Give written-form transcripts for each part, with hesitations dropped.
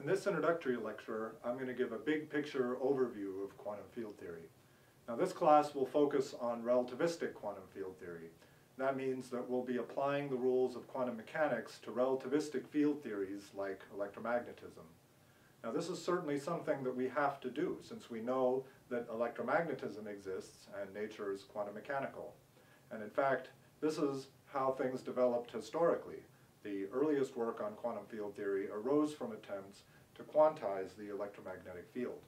In this introductory lecture, I'm going to give a big picture overview of quantum field theory. Now this class will focus on relativistic quantum field theory. That means that we'll be applying the rules of quantum mechanics to relativistic field theories like electromagnetism. Now this is certainly something that we have to do since we know that electromagnetism exists and nature is quantum mechanical. And in fact, this is how things developed historically. The earliest work on quantum field theory arose from attempts to quantize the electromagnetic field.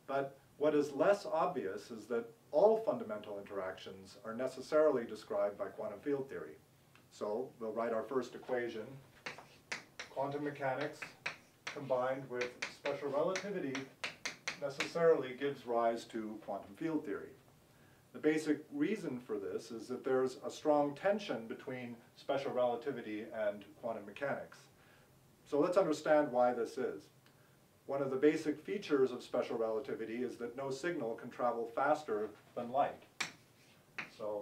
But what is less obvious is that all fundamental interactions are necessarily described by quantum field theory. So we'll write our first equation. Quantum mechanics combined with special relativity necessarily gives rise to quantum field theory. The basic reason for this is that there's a strong tension between special relativity and quantum mechanics. So let's understand why this is. One of the basic features of special relativity is that no signal can travel faster than light. So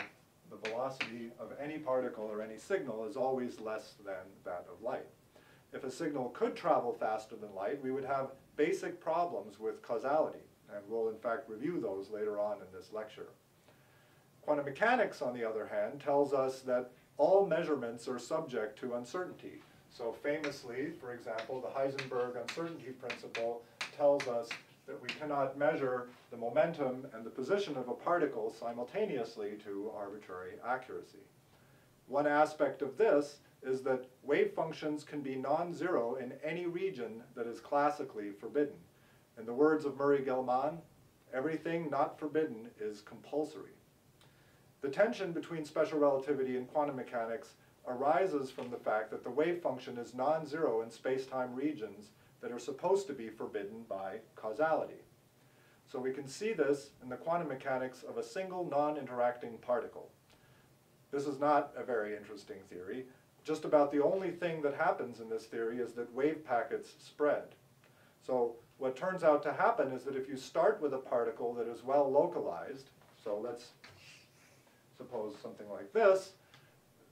the velocity of any particle or any signal is always less than that of light. If a signal could travel faster than light, we would have basic problems with causality, and we'll in fact review those later on in this lecture. Quantum mechanics, on the other hand, tells us that all measurements are subject to uncertainty. So famously, for example, the Heisenberg uncertainty principle tells us that we cannot measure the momentum and the position of a particle simultaneously to arbitrary accuracy. One aspect of this is that wave functions can be non-zero in any region that is classically forbidden. In the words of Murray-Gell-Mann, everything not forbidden is compulsory. The tension between special relativity and quantum mechanics arises from the fact that the wave function is non-zero in space-time regions that are supposed to be forbidden by causality. So we can see this in the quantum mechanics of a single non-interacting particle. This is not a very interesting theory. Just about the only thing that happens in this theory is that wave packets spread. So what turns out to happen is that if you start with a particle that is well localized, so let's suppose something like this,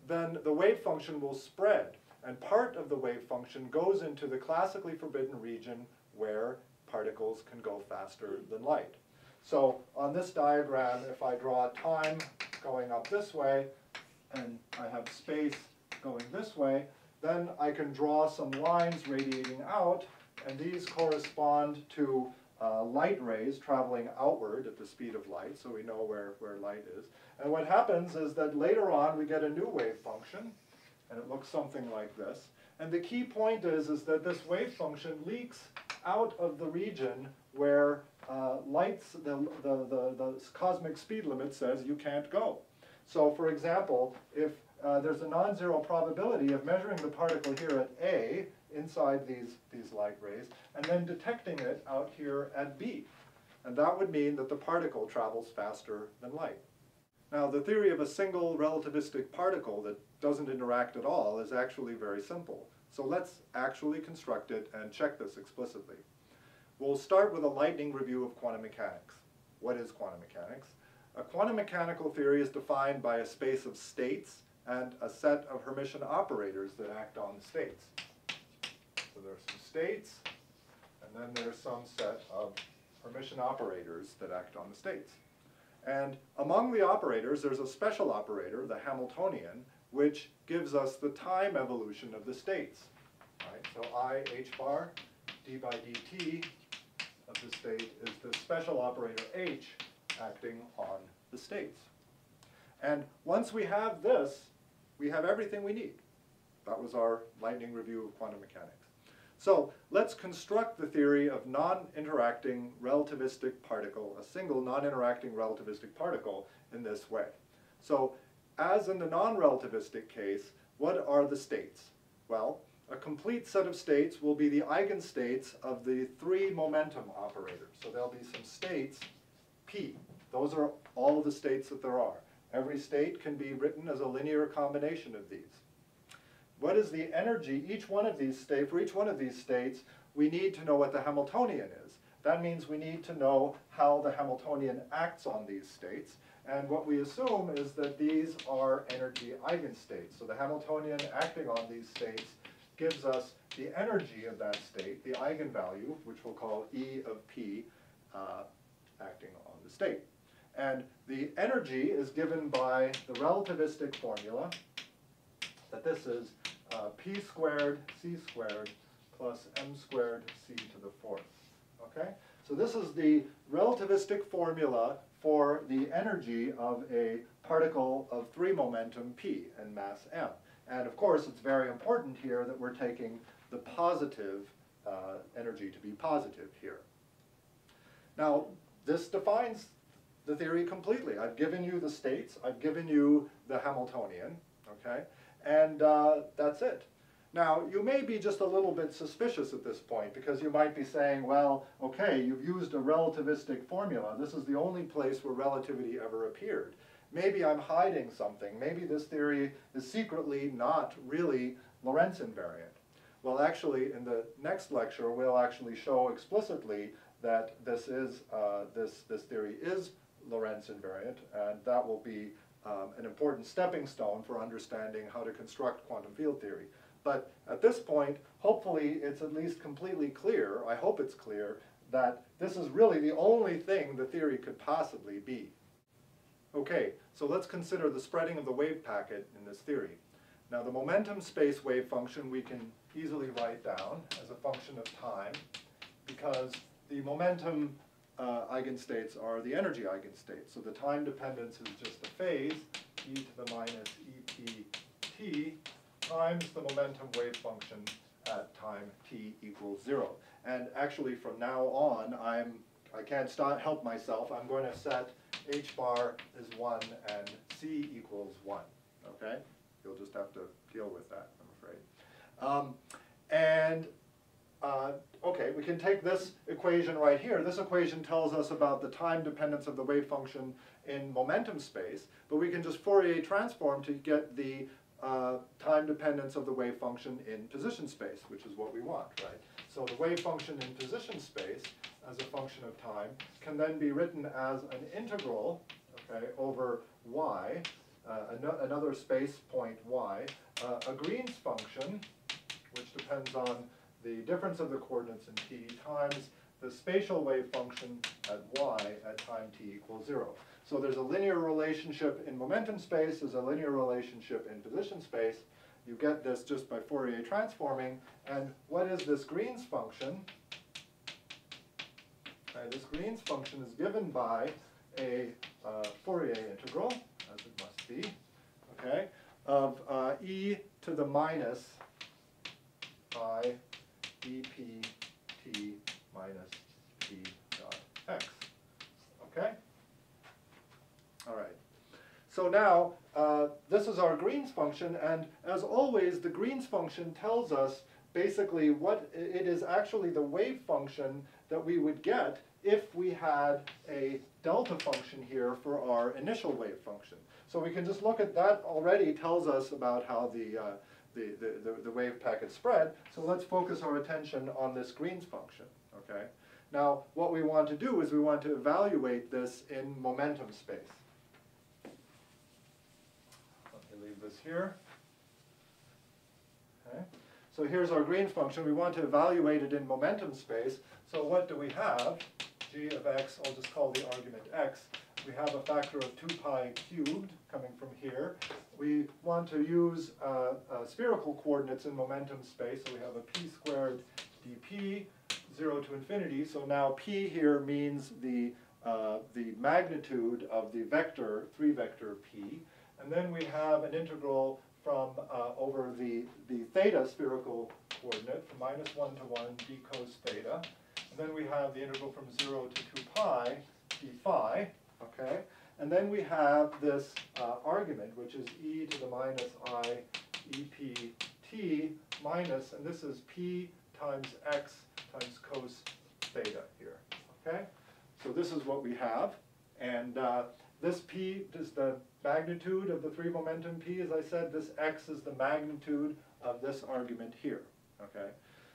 then the wave function will spread, and part of the wave function goes into the classically forbidden region where particles can go faster than light. So on this diagram, if I draw time going up this way, and I have space going this way, then I can draw some lines radiating out, and these correspond to light rays traveling outward at the speed of light, so we know where light is. And what happens is that later on we get a new wave function, and it looks something like this. And the key point is that this wave function leaks out of the region where the cosmic speed limit says you can't go. So for example, if there's a non-zero probability of measuring the particle here at A, inside these light rays, and then detecting it out here at B. And that would mean that the particle travels faster than light. Now, the theory of a single relativistic particle that doesn't interact at all is actually very simple. So let's actually construct it and check this explicitly. We'll start with a lightning review of quantum mechanics. What is quantum mechanics? A quantum mechanical theory is defined by a space of states and a set of Hermitian operators that act on the states. So there's some states, and then there's some set of Hermitian operators that act on the states. And among the operators, there's a special operator, the Hamiltonian, which gives us the time evolution of the states. Right? So I, h bar, d by dt of the state is the special operator h acting on the states. And once we have this, we have everything we need. That was our lightning review of quantum mechanics. So let's construct the theory of non-interacting relativistic particle, a single non-interacting relativistic particle, in this way. So as in the non-relativistic case, what are the states? Well, a complete set of states will be the eigenstates of the three momentum operators. So there'll be some states, P. Those are all of the states that there are. Every state can be written as a linear combination of these. What is the energy for each one of these states, we need to know what the Hamiltonian is. That means we need to know how the Hamiltonian acts on these states. And what we assume is that these are energy eigenstates. So the Hamiltonian acting on these states gives us the energy of that state, the eigenvalue, which we'll call E of P, acting on the state. And the energy is given by the relativistic formula that this is P squared C squared plus M squared C to the fourth. Okay? So this is the relativistic formula for the energy of a particle of 3 momentum P and mass M. And of course, it's very important here that we're taking the positive energy to be positive here. Now, this defines the theory completely. I've given you the states, I've given you the Hamiltonian, okay? And that's it. Now, you may be just a little bit suspicious at this point because you might be saying, well, okay, you've used a relativistic formula. This is the only place where relativity ever appeared. Maybe I'm hiding something. Maybe this theory is secretly not really Lorentz invariant. Well, actually, in the next lecture, we'll actually show explicitly that this theory is Lorentz invariant, and that will be an important stepping stone for understanding how to construct quantum field theory. But at this point, hopefully it's at least completely clear, I hope it's clear, that this is really the only thing the theory could possibly be. Okay, so let's consider the spreading of the wave packet in this theory. Now the momentum space wave function we can easily write down as a function of time because the momentum eigenstates are the energy eigenstates. So the time dependence is just a phase, e to the minus ept times the momentum wave function at time t equals 0. And actually from now on, I can't help myself. I'm going to set h bar as 1 and c equals 1. Okay? You'll just have to deal with that, I'm afraid. Okay, we can take this equation right here. This equation tells us about the time dependence of the wave function in momentum space, but we can just Fourier transform to get the time dependence of the wave function in position space, which is what we want, right? So the wave function in position space as a function of time can then be written as an integral, okay, over y, another space point y, a Green's function, which depends on the difference of the coordinates in t, times the spatial wave function at y at time t equals 0. So there's a linear relationship in momentum space, there's a linear relationship in position space. You get this just by Fourier transforming. And what is this Green's function? Okay, this Green's function is given by a Fourier integral, as it must be, okay, of e to the minus I dp t minus p dot x. Okay? All right. So now, this is our Green's function, and as always, the Green's function tells us basically what it is actually the wave function that we would get if we had a delta function here for our initial wave function. So we can just look at that already tells us about how the wave packet spread. So let's focus our attention on this Green's function, okay? Now, what we want to do is we want to evaluate this in momentum space. Let me leave this here. Okay. So here's our Green's function. We want to evaluate it in momentum space. So what do we have? G of x, I'll just call the argument x. We have a factor of 2 pi cubed coming from here. We want to use spherical coordinates in momentum space. So we have a p squared dp, 0 to infinity. So now p here means the magnitude of the vector, 3 vector p. And then we have an integral from over the theta spherical coordinate from minus 1 to 1 d cos theta. And then we have the integral from 0 to 2 pi d phi. Okay, and then we have this argument, which is e to the minus I ept minus, and this is p times x times cos theta here. Okay, so this is what we have, and this p is the magnitude of the 3 momentum p, as I said. This x is the magnitude of this argument here. Okay,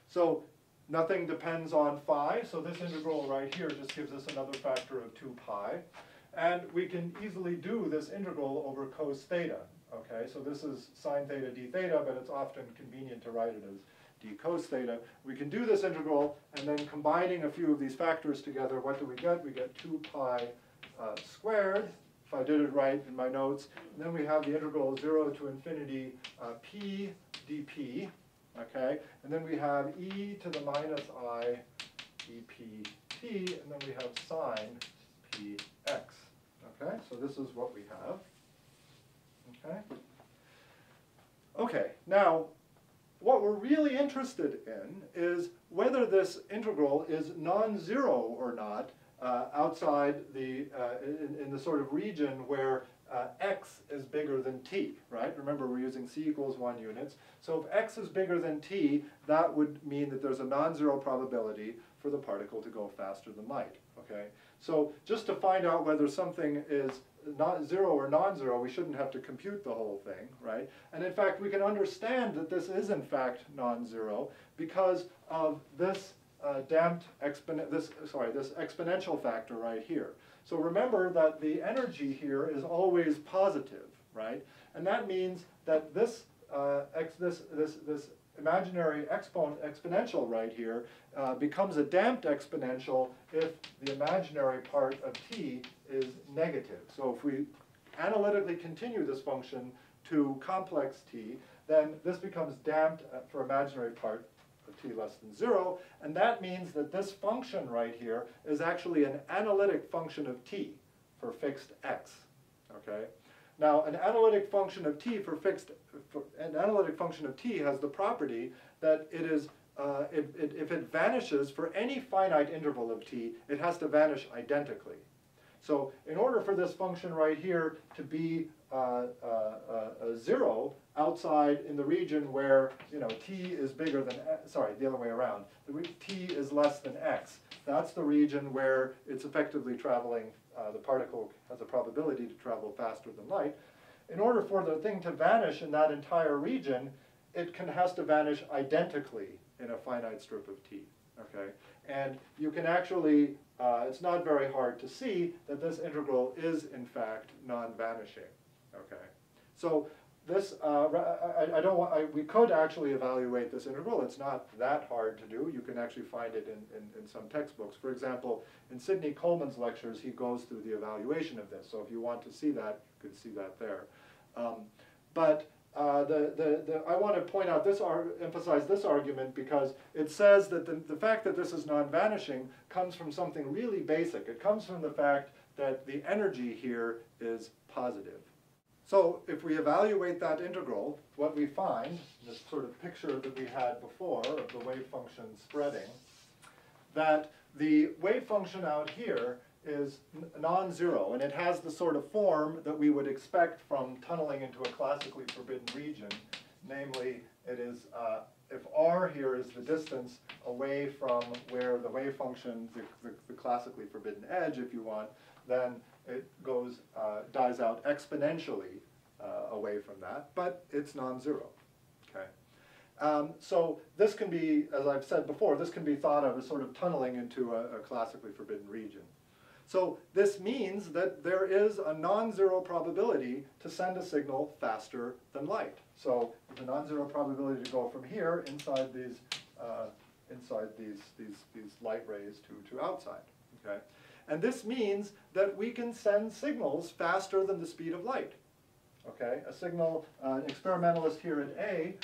so nothing depends on phi, so this integral right here just gives us another factor of 2 pi. And we can easily do this integral over cos theta. Okay, so this is sine theta d theta, but it's often convenient to write it as d cos theta. We can do this integral, and then combining a few of these factors together, what do we get? We get 2 pi squared, if I did it right in my notes. And then we have the integral 0 to infinity p dp, okay? And then we have e to the minus I dp t, and then we have sine px, okay? So this is what we have, okay? Okay, now, what we're really interested in is whether this integral is non-zero or not outside the, in the sort of region where x is bigger than t, right? Remember, we're using c equals 1 units. So if x is bigger than t, that would mean that there's a non-zero probability for the particle to go faster than light, okay? So just to find out whether something is not zero or non-zero, we shouldn't have to compute the whole thing, right? And in fact, we can understand that this is in fact non-zero because of this this exponential factor right here. So remember that the energy here is always positive, right? And that means that this imaginary exponential right here becomes a damped exponential if the imaginary part of t is negative. So if we analytically continue this function to complex t, then this becomes damped for imaginary part of t less than 0, and that means that this function right here is actually an analytic function of t for fixed x, okay? Now, an analytic function of t has the property that it is, if it vanishes for any finite interval of t, it has to vanish identically. So in order for this function right here to be a 0 outside in the region where, you know, t is bigger than, sorry, the other way around, t is less than x, that's the region where it's effectively traveling, the particle has a probability to travel faster than light. In order for the thing to vanish in that entire region, it has to vanish identically in a finite strip of t, okay? And you can actually, it's not very hard to see that this integral is in fact non-vanishing, okay? So this, we could actually evaluate this integral. It's not that hard to do. You can actually find it in some textbooks. For example, in Sidney Coleman's lectures, he goes through the evaluation of this. So if you want to see that, you can see that there. I want to point out this, emphasize this argument because it says that the fact that this is non-vanishing comes from something really basic. It comes from the fact that the energy here is positive. So if we evaluate that integral, what we find, this sort of picture that we had before of the wave function spreading, that the wave function out here is non-zero, and it has the sort of form that we would expect from tunneling into a classically forbidden region. Namely, it is, if r here is the distance away from where the wave function, the classically forbidden edge, if you want, then it goes, dies out exponentially away from that, but it's non-zero, okay? So this can be, as I've said before, this can be thought of as sort of tunneling into a classically forbidden region. So this means that there is a non-zero probability to send a signal faster than light. So there's a non-zero probability to go from here inside these light rays to outside, okay? And this means that we can send signals faster than the speed of light, okay? A signal, an experimentalist here at A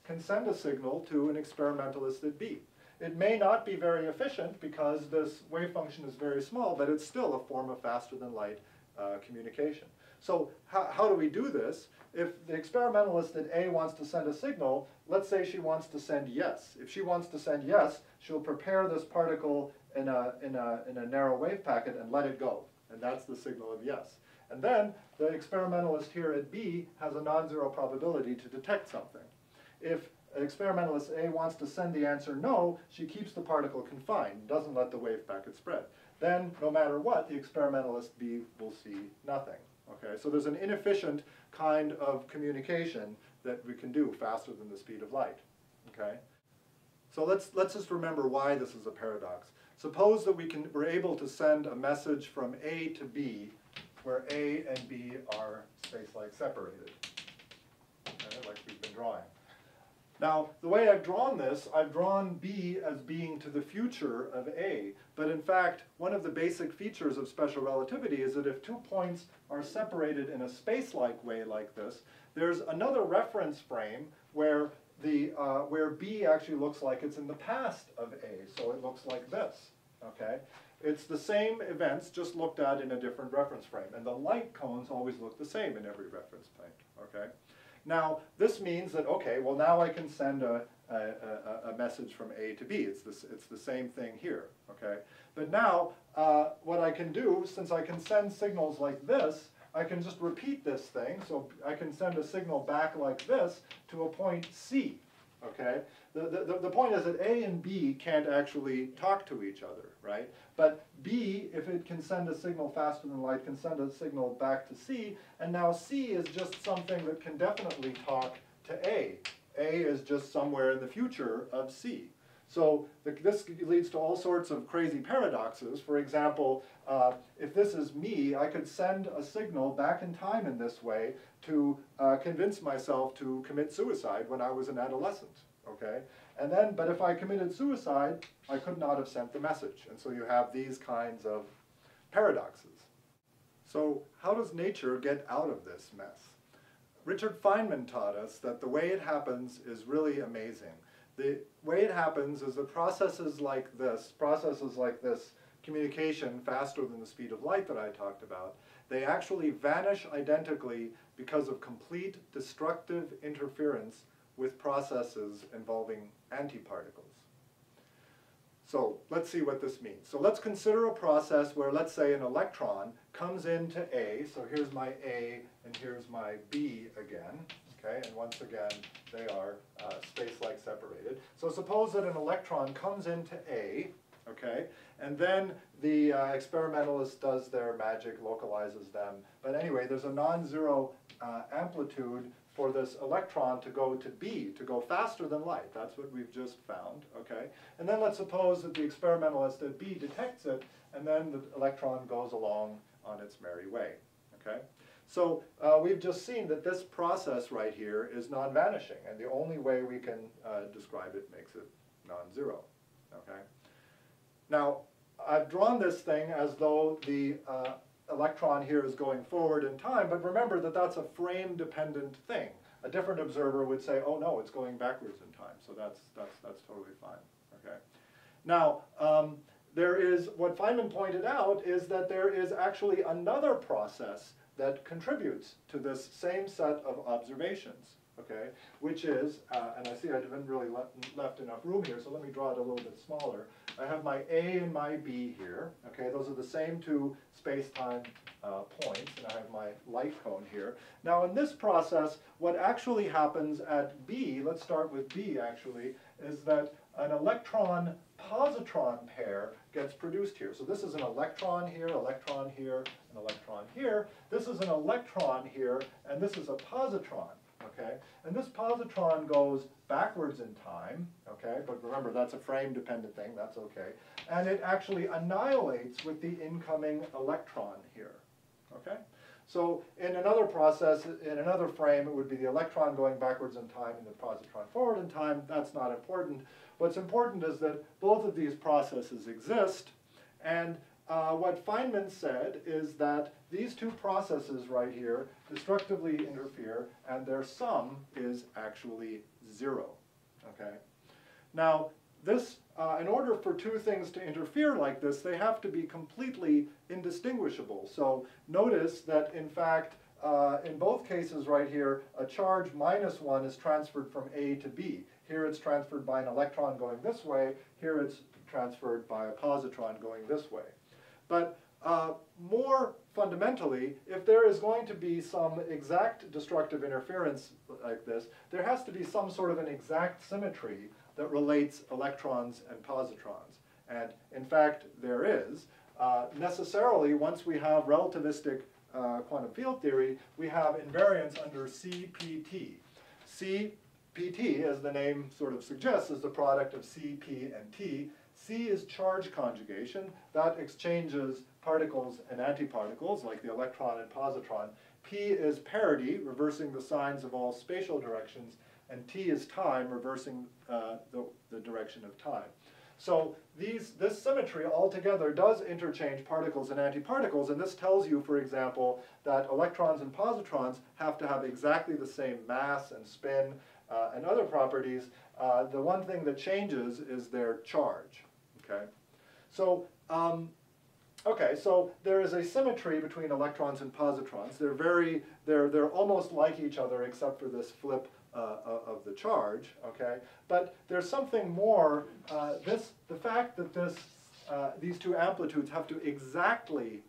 can send a signal to an experimentalist at B. It may not be very efficient because this wave function is very small, but it's still a form of faster than light communication. So how do we do this? If the experimentalist at A wants to send a signal, let's say she wants to send yes. If she wants to send yes, she'll prepare this particle in a narrow wave packet and let it go. And that's the signal of yes. And then the experimentalist here at B has a non-zero probability to detect something. If experimentalist A wants to send the answer no, she keeps the particle confined, doesn't let the wave packet spread. Then, no matter what, the experimentalist B will see nothing. Okay, so there's an inefficient kind of communication that we can do faster than the speed of light. Okay, so let's just remember why this is a paradox. Suppose that we're able to send a message from A to B, where A and B are space-like separated, okay, like we've been drawing. Now, the way I've drawn this, I've drawn B as being to the future of A. But in fact, one of the basic features of special relativity is that if two points are separated in a space-like way like this, there's another reference frame where where B actually looks like it's in the past of A. So it looks like this, okay? It's the same events, just looked at in a different reference frame. And the light cones always look the same in every reference plane, okay? Now, this means that, okay, well now I can send a message from A to B. It's the same thing here, okay? But now, what I can do, since I can send signals like this, I can just repeat this thing. So I can send a signal back like this to a point C, okay? The point is that A and B can't actually talk to each other, right? But B, if it can send a signal faster than light, can send a signal back to C, and now C is just something that can definitely talk to A. A is just somewhere in the future of C. So this leads to all sorts of crazy paradoxes. For example, if this is me, I could send a signal back in time in this way to convince myself to commit suicide when I was an adolescent. Okay? And then, but if I committed suicide, I could not have sent the message. And so you have these kinds of paradoxes. So how does nature get out of this mess? Richard Feynman taught us that the way it happens is really amazing. The way it happens is that processes like this, communication faster than the speed of light that I talked about, they actually vanish identically because of complete destructive interference with processes involving antiparticles. So let's see what this means. So let's consider a process where, let's say, an electron comes into A. So here's my A and here's my B again. Okay, and once again, they are space-like separated. So suppose that an electron comes into A, okay, and then the experimentalist does their magic, localizes them. But anyway, there's a non-zero amplitude for this electron to go to B, to go faster than light. That's what we've just found, okay? And then let's suppose that the experimentalist at B detects it, and then the electron goes along on its merry way, okay? So we've just seen that this process right here is non-vanishing, and the only way we can describe it makes it non-zero, okay? Now, I've drawn this thing as though the electron here is going forward in time, but remember that that's a frame-dependent thing. A different observer would say, oh no, it's going backwards in time, so that's totally fine, okay? Now, what Feynman pointed out is that there is actually another process that contributes to this same set of observations, okay? Which is, and I see I haven't really left enough room here, so let me draw it a little bit smaller. I have my A and my B here, okay? Those are the same two space-time points, and I have my light cone here. Now in this process, what actually happens at B, let's start with B actually, is that an electron-positron pair gets produced here. So this is an electron here, an electron here. This is an electron here, and this is a positron, okay? And this positron goes backwards in time, okay? But remember, that's a frame-dependent thing, that's okay. And it actually annihilates with the incoming electron here, okay? So in another process, in another frame, it would be the electron going backwards in time and the positron forward in time. That's not important. What's important is that both of these processes exist, and what Feynman said is that these two processes right here destructively interfere, and their sum is actually zero, okay? Now, this, in order for two things to interfere like this, they have to be completely indistinguishable. So notice that, in fact, in both cases right here, a charge -1 is transferred from A to B. Here it's transferred by an electron going this way. Here it's transferred by a positron going this way. But more fundamentally, if there is going to be some exact destructive interference like this, there has to be some sort of an exact symmetry that relates electrons and positrons. And in fact, there is. Necessarily, once we have relativistic quantum field theory, we have invariance under CPT. CPT, as the name sort of suggests, is the product of C, P, and T. C is charge conjugation. That exchanges particles and antiparticles, like the electron and positron. P is parity, reversing the signs of all spatial directions. and t is time, reversing the direction of time. So this symmetry altogether does interchange particles and antiparticles, and this tells you, for example, that electrons and positrons have to have exactly the same mass and spin and other properties. The one thing that changes is their charge. Okay, so so there is a symmetry between electrons and positrons. They're almost like each other except for this flip of the charge, okay? But there's something more. The fact that these two amplitudes have to exactly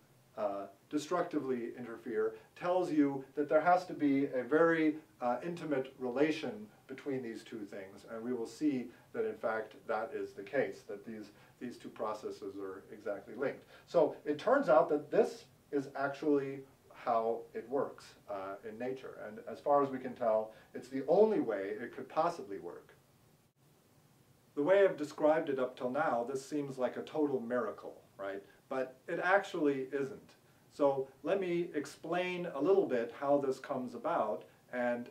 destructively interfere tells you that there has to be a very intimate relation between these two things, and we will see that in fact that is the case, that these two processes are exactly linked. So it turns out that this is actually how it works in nature. And as far as we can tell, it's the only way it could possibly work. The way I've described it up till now, this seems like a total miracle, right? But it actually isn't. So let me explain a little bit how this comes about, and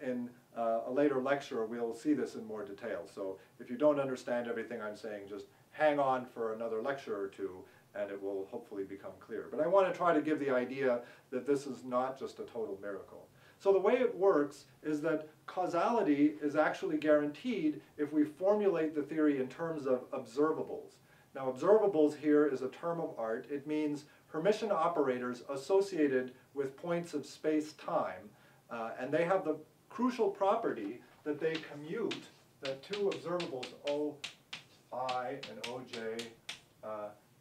in a later lecture we'll see this in more detail. So if you don't understand everything I'm saying, just hang on for another lecture or two, and it will hopefully become clear. But I want to try to give the idea that this is not just a total miracle. So the way it works is that causality is actually guaranteed if we formulate the theory in terms of observables. Now, observables here is a term of art. It means Hermitian operators associated with points of space-time, and they have the crucial property that they commute, that two observables, OI and OJ,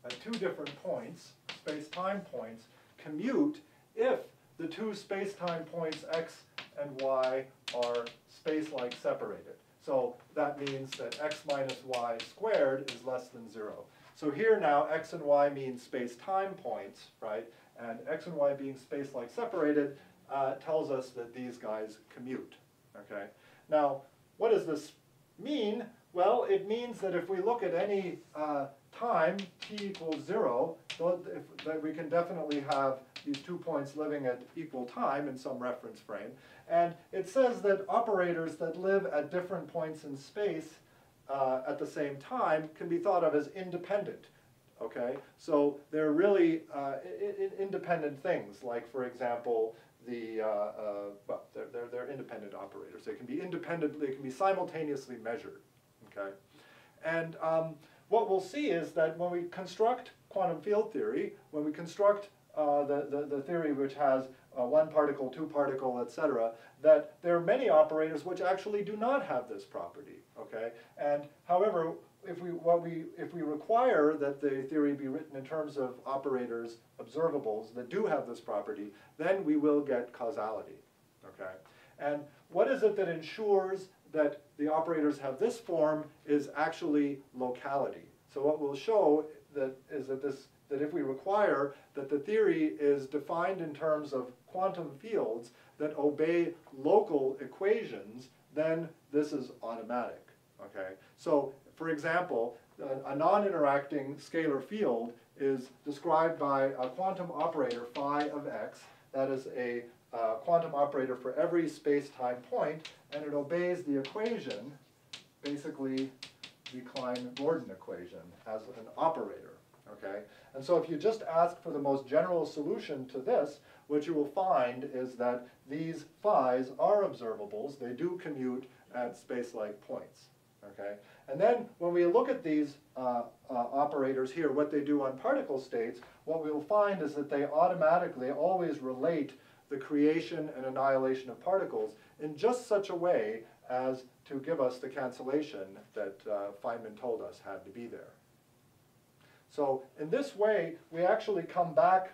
at two different points, space-time points, commute if the two space-time points x and y are space-like separated. So that means that x minus y squared is less than 0. So here now x and y mean space-time points, right? And x and y being space-like separated tells us that these guys commute, okay? Now, what does this mean? Well, it means that if we look at any time, t equals 0, that we can definitely have these 2 points living at equal time in some reference frame. And it says that operators that live at different points in space at the same time can be thought of as independent. Okay? So they're really independent things, like, for example, well, they're independent operators. They can be independently, they can be simultaneously measured. Okay? And what we'll see is that when we construct quantum field theory, when we construct the theory which has one particle, two particle, etc., that there are many operators which actually do not have this property. Okay? And however, if we require that the theory be written in terms of operators, observables, that do have this property, then we will get causality. Okay? And what is it that ensures that the operators have this form is actually locality. So what we'll show is that if we require that the theory is defined in terms of quantum fields that obey local equations, then this is automatic. Okay? So, for example, a non-interacting scalar field is described by a quantum operator phi of x. That is a quantum operator for every space-time point, and it obeys the equation, basically the Klein-Gordon equation, as an operator. Okay? And so if you just ask for the most general solution to this, what you will find is that these phi's are observables. They do commute at space-like points. Okay? And then when we look at these operators here, what they do on particle states, what we will find is that they automatically always relate the creation and annihilation of particles in just such a way as to give us the cancellation that Feynman told us had to be there. So in this way, we actually come back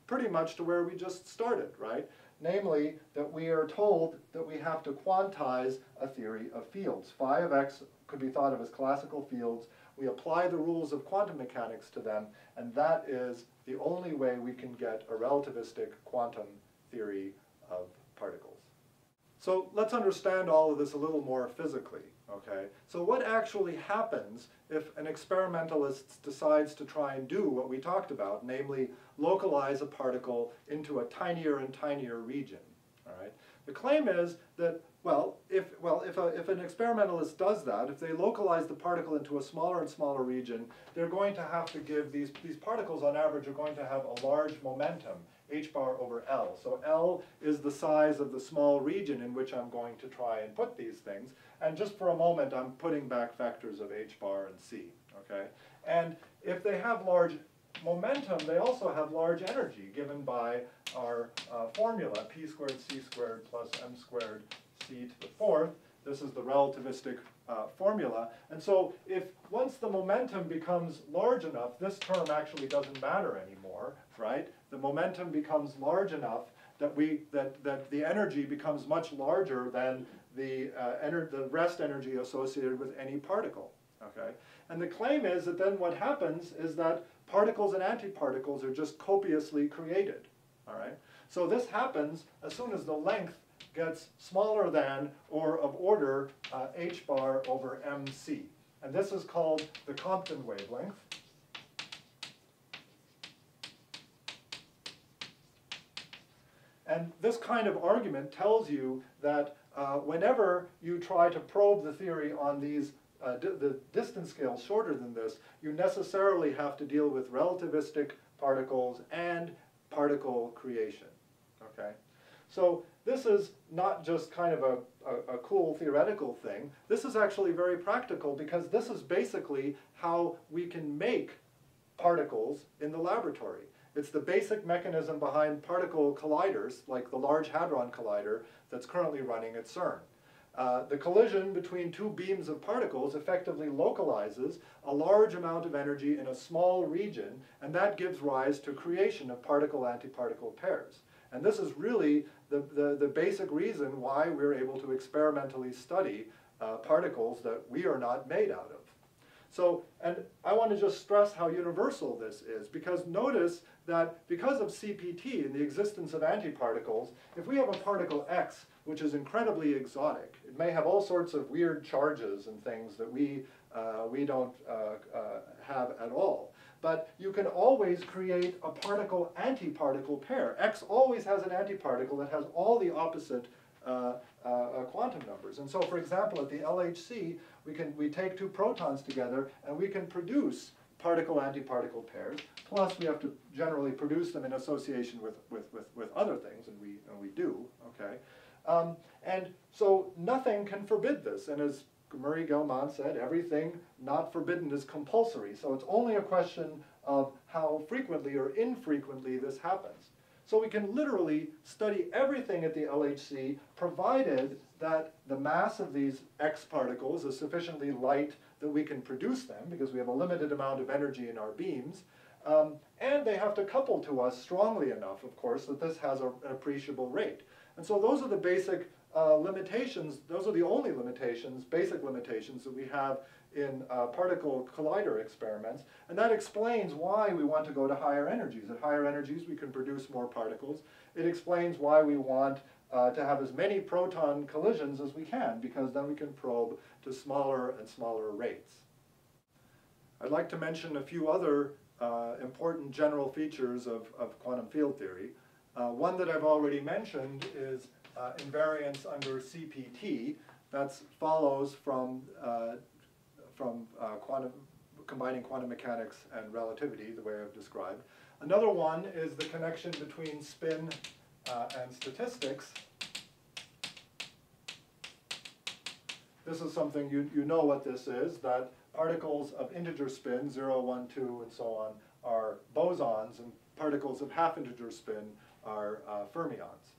pretty much to where we just started, right? Namely, that we are told that we have to quantize a theory of fields. Phi of x could be thought of as classical fields. We apply the rules of quantum mechanics to them, and that is the only way we can get a relativistic quantum theory of particles. So let's understand all of this a little more physically, okay? So what actually happens if an experimentalist decides to try and do what we talked about, namely localize a particle into a tinier and tinier region, all right? The claim is that Well, if an experimentalist does that, if they localize the particle into a smaller and smaller region, they're going to have to give these particles on average are going to have a large momentum, h bar over L. So L is the size of the small region in which I'm going to try and put these things. And just for a moment, I'm putting back vectors of h bar and c, okay? And if they have large momentum, they also have large energy given by our formula, p squared c squared plus m squared c to the fourth. This is the relativistic formula. And so if once the momentum becomes large enough, this term actually doesn't matter anymore, right? The momentum becomes large enough that that the energy becomes much larger than the rest energy associated with any particle, okay? And the claim is that then what happens is that particles and antiparticles are just copiously created, all right? So this happens as soon as the length gets smaller than or of order h bar over mc. And this is called the Compton wavelength. And this kind of argument tells you that whenever you try to probe the theory on these the distance scales shorter than this, you necessarily have to deal with relativistic particles and particle creation, okay? So this is not just kind of a cool theoretical thing. This is actually very practical because this is basically how we can make particles in the laboratory. It's the basic mechanism behind particle colliders, like the Large Hadron Collider that's currently running at CERN. The collision between two beams of particles effectively localizes a large amount of energy in a small region, and that gives rise to creation of particle-antiparticle pairs. And this is really the basic reason why we're able to experimentally study particles that we are not made out of. So, and I want to just stress how universal this is, because notice that because of CPT and the existence of antiparticles, if we have a particle X, which is incredibly exotic, it may have all sorts of weird charges and things that we don't have at all. But you can always create a particle-antiparticle pair. X always has an antiparticle that has all the opposite quantum numbers. And so, for example, at the LHC, we take two protons together and we can produce particle-antiparticle pairs. Plus, we have to generally produce them in association with other things, and we do. Okay, and so nothing can forbid this. And as Murray Gell-Mann said, everything not forbidden is compulsory. So it's only a question of how frequently or infrequently this happens. So we can literally study everything at the LHC, provided that the mass of these X particles is sufficiently light that we can produce them, because we have a limited amount of energy in our beams. And they have to couple to us strongly enough, of course, that this has an appreciable rate. And so those are the basic limitations. Those are the only limitations, basic limitations, that we have in particle collider experiments. And that explains why we want to go to higher energies. At higher energies, we can produce more particles. It explains why we want to have as many proton collisions as we can, because then we can probe to smaller and smaller rates. I'd like to mention a few other important general features of quantum field theory. One that I've already mentioned is invariance under CPT. That follows from combining quantum mechanics and relativity, the way I've described. Another one is the connection between spin and statistics. This is something you know what this is, that particles of integer spin, 0, 1, 2, and so on, are bosons, and particles of half-integer spin are fermions.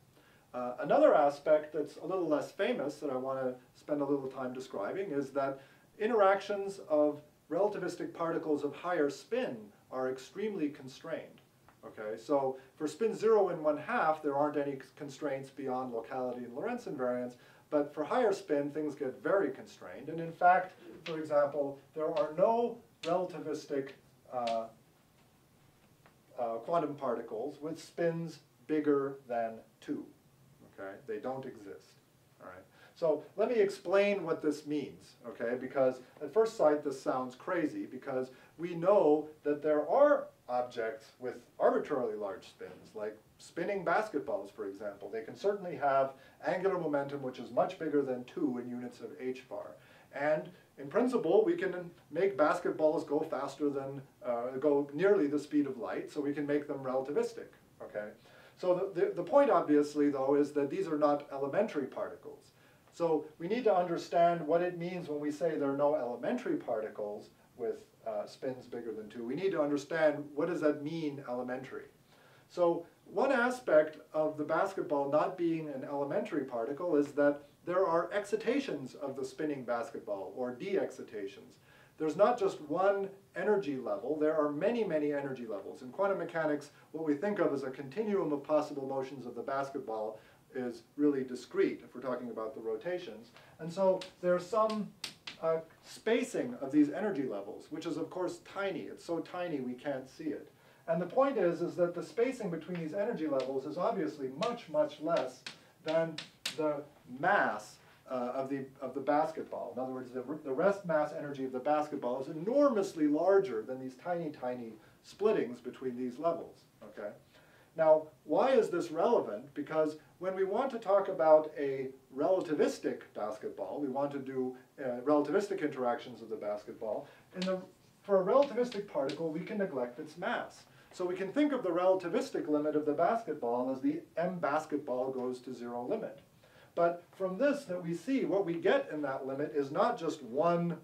Another aspect that's a little less famous that I want to spend a little time describing is that interactions of relativistic particles of higher spin are extremely constrained. Okay, so for spin 0 and 1/2, there aren't any constraints beyond locality and Lorentz invariance, but for higher spin, things get very constrained. And in fact, for example, there are no relativistic quantum particles with spins bigger than 2. Okay, they don't exist. All right. So let me explain what this means, okay? Because at first sight, this sounds crazy, because we know that there are objects with arbitrarily large spins, like spinning basketballs, for example. They can certainly have angular momentum which is much bigger than 2 in units of h bar. And in principle, we can make basketballs go faster than, go nearly the speed of light, so we can make them relativistic, okay? So the point, obviously, though, is that these are not elementary particles. So we need to understand what it means when we say there are no elementary particles with spins bigger than 2. We need to understand what does that mean, elementary. So one aspect of the basketball not being an elementary particle is that there are excitations of the spinning basketball, or de-excitations. There's not just one energy level, there are many, many energy levels. In quantum mechanics, what we think of as a continuum of possible motions of the basketball is really discrete, if we're talking about the rotations. And so there's some spacing of these energy levels, which is, of course, tiny. It's so tiny we can't see it. And the point is that the spacing between these energy levels is obviously much, much less than the mass of the basketball. In other words, the rest mass energy of the basketball is enormously larger than these tiny, tiny splittings between these levels, okay? Now, why is this relevant? Because when we want to talk about a relativistic basketball, we want to do relativistic interactions of the basketball, for a relativistic particle, we can neglect its mass. So we can think of the relativistic limit of the basketball as the m basketball goes to 0 limit. But from this that we see, what we get in that limit is not just one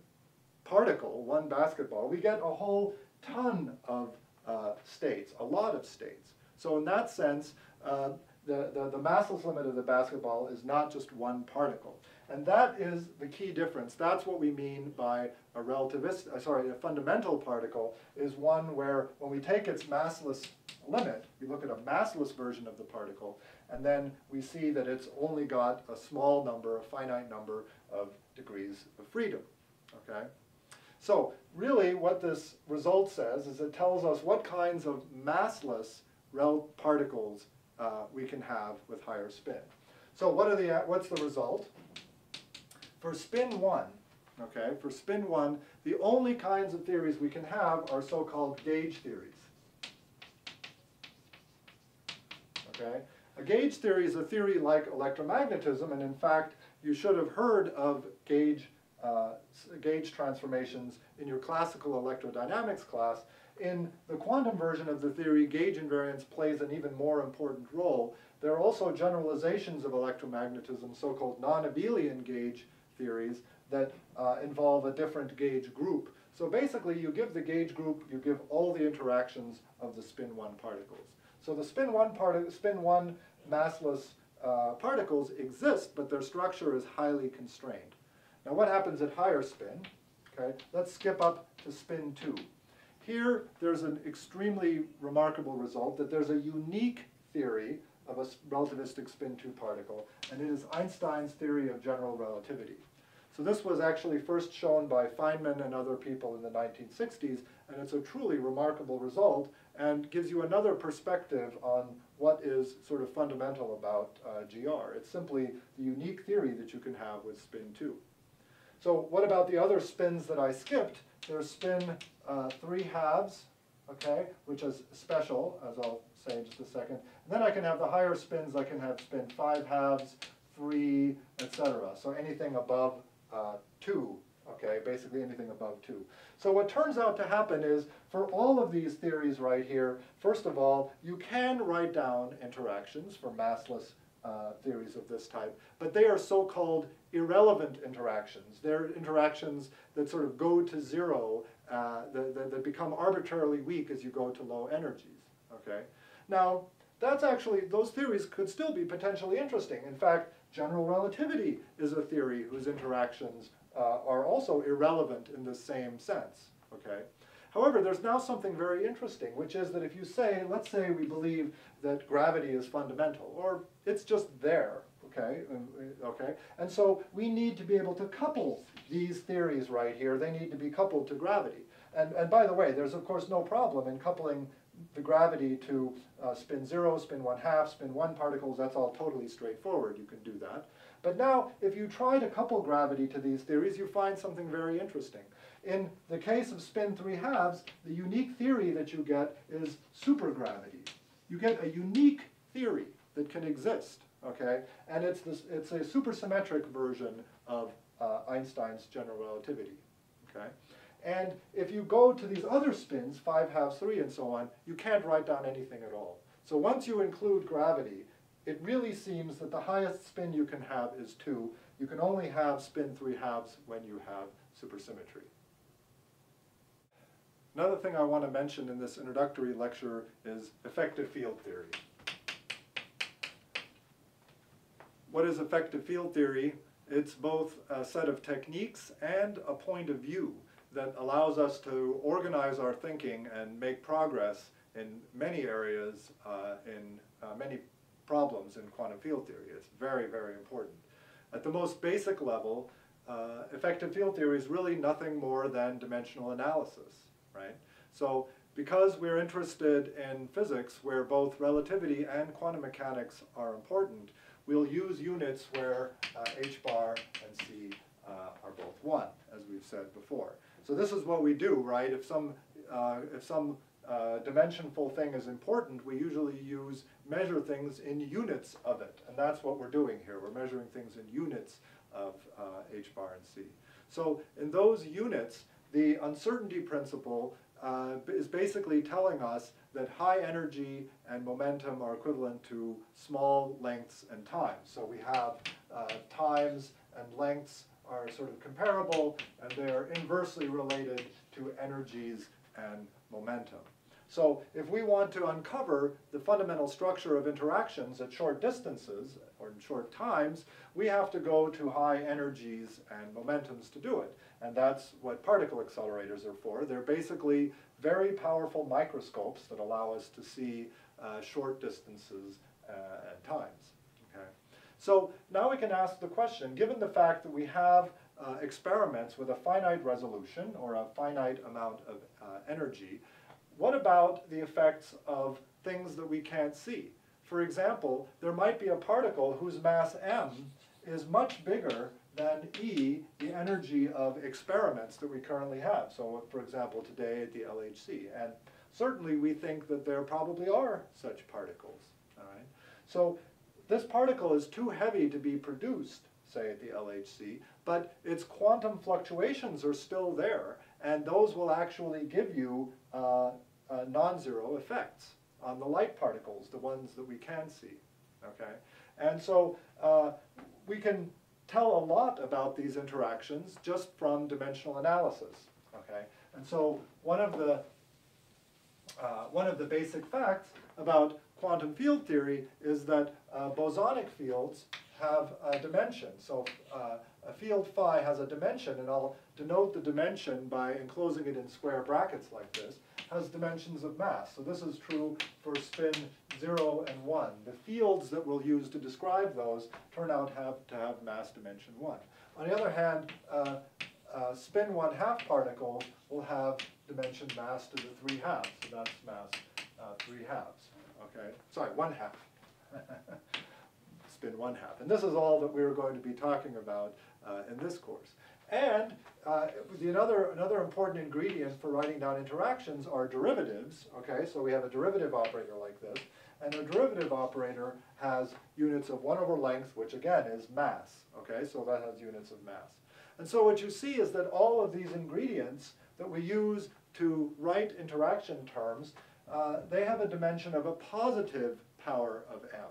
particle, one basketball. We get a whole ton of states, a lot of states. So in that sense, the massless limit of the basketball is not just one particle. And that is the key difference. That's what we mean by a fundamental particle is one where when we take its massless limit, we look at a massless version of the particle, and then we see that it's only got a small number, a finite number of degrees of freedom, okay? So really what this result says is it tells us what kinds of massless particles we can have with higher spin. So what's the result? For spin 1, okay, for spin 1, the only kinds of theories we can have are so-called gauge theories. Okay? A gauge theory is a theory like electromagnetism, and in fact, you should have heard of gauge transformations in your classical electrodynamics class. In the quantum version of the theory, gauge invariance plays an even more important role. There are also generalizations of electromagnetism, so-called non-abelian gauge theories, that involve a different gauge group. So basically, you give the gauge group, you give all the interactions of the spin 1 particles. So the spin 1 massless particles exist, but their structure is highly constrained. Now what happens at higher spin? Okay, let's skip up to spin 2. Here, there's an extremely remarkable result that there's a unique theory of a relativistic spin 2 particle, and it is Einstein's theory of general relativity. So this was actually first shown by Feynman and other people in the 1960s, and it's a truly remarkable result and gives you another perspective on what is sort of fundamental about GR. It's simply the unique theory that you can have with spin 2. So what about the other spins that I skipped? There's spin 3 halves, okay, which is special, as I'll say in just a second. And then I can have the higher spins. I can have spin 5 halves, 3, etc. So anything above 2, okay, basically anything above 2. So what turns out to happen is, for all of these theories right here, first of all, you can write down interactions for massless theories of this type, but they are so-called irrelevant interactions. They're interactions that sort of go to 0, that become arbitrarily weak as you go to low energies, okay? Now, that's actually, those theories could still be potentially interesting. In fact, general relativity is a theory whose interactions are also irrelevant in the same sense, okay? However, there's now something very interesting, which is that if you say, let's say we believe that gravity is fundamental, or it's just there, okay? And so we need to be able to couple these theories right here. They need to be coupled to gravity. And by the way, there's of course no problem in coupling the gravity to spin 0, spin 1/2, spin 1 particles. That's all totally straightforward. You can do that. But now, if you try to couple gravity to these theories, you find something very interesting. In the case of spin 3 halves, the unique theory that you get is supergravity. You get a unique theory that can exist, okay? And it's a supersymmetric version of Einstein's general relativity, okay? And if you go to these other spins, 5 halves, 3, and so on, you can't write down anything at all. So once you include gravity, it really seems that the highest spin you can have is 2. You can only have spin 3 halves when you have supersymmetry. Another thing I want to mention in this introductory lecture is effective field theory. What is effective field theory? It's both a set of techniques and a point of view that allows us to organize our thinking and make progress in many areas, in many problems in quantum field theory. It's very, very important. At the most basic level, effective field theory is really nothing more than dimensional analysis, right? So because we're interested in physics where both relativity and quantum mechanics are important, we'll use units where h bar and c are both 1, as we've said before. So this is what we do, right? If some dimensionful thing is important, we usually measure things in units of it. And that's what we're doing here. We're measuring things in units of h bar and c. So in those units, the uncertainty principle is basically telling us that high energy and momentum are equivalent to small lengths and times. So we have times and lengths are sort of comparable, and they're inversely related to energies and momentum. So if we want to uncover the fundamental structure of interactions at short distances or in short times, we have to go to high energies and momentums to do it. And that's what particle accelerators are for. They're basically very powerful microscopes that allow us to see short distances and times. Okay? So now we can ask the question, given the fact that we have experiments with a finite resolution or a finite amount of energy, what about the effects of things that we can't see? For example, there might be a particle whose mass m is much bigger than E, the energy of experiments that we currently have. So for example, today at the LHC. And certainly we think that there probably are such particles. All right? So this particle is too heavy to be produced, say at the LHC, but its quantum fluctuations are still there, and those will actually give you non-zero effects on the light particles, the ones that we can see. Okay? And so we can tell a lot about these interactions just from dimensional analysis. Okay? And so one of the basic facts about quantum field theory is that bosonic fields have a dimension. So a field phi has a dimension, and I'll denote the dimension by enclosing it in square brackets like this, has dimensions of mass. So this is true for spin 0 and 1. The fields that we'll use to describe those turn out to have mass dimension 1. On the other hand, spin 1/2 particles will have dimension mass to the 3 halves. So that's mass 3 halves. Okay, sorry, 1/2. Spin 1/2. And this is all that we're going to be talking about in this course. And another important ingredient for writing down interactions are derivatives. Okay, so we have a derivative operator like this, and a derivative operator has units of 1/length, which again is mass. Okay, so that has units of mass. And so what you see is that all of these ingredients that we use to write interaction terms, they have a dimension of a positive power of m.